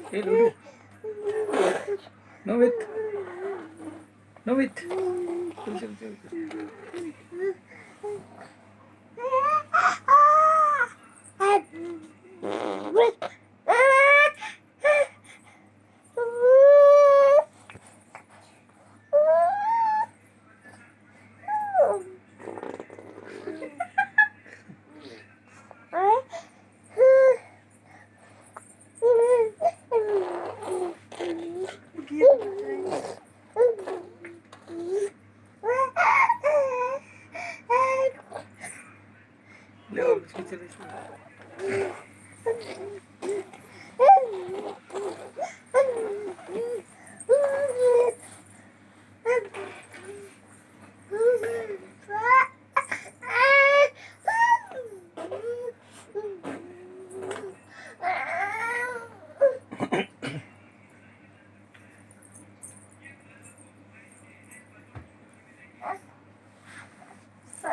Hey, Lulu. No, wait. No, wait. Chill, chill, chill, chill. ले आओ, इसमें चले, इसमें।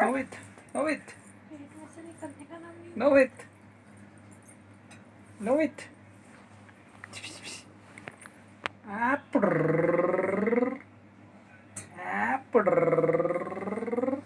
No, wait. No, wait. No, wait. No, wait. Ah, prrrr. Ah, prrrr.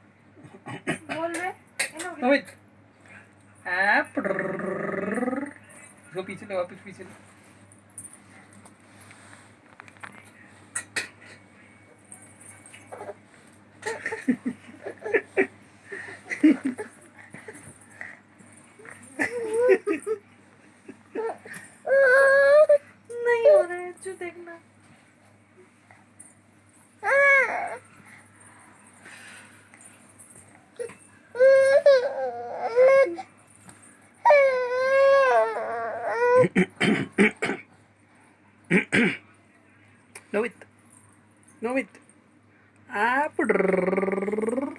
No, wait. No, wait. Ah, prrrr. इसको पीछे ले, वापस पीछे ले। नहीं हो रहा है, जो देखना। No, wait. No, wait. Ah, prrrr.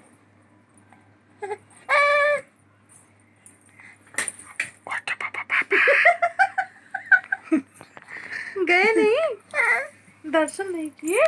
गए नहीं, दर्शन नहीं किए।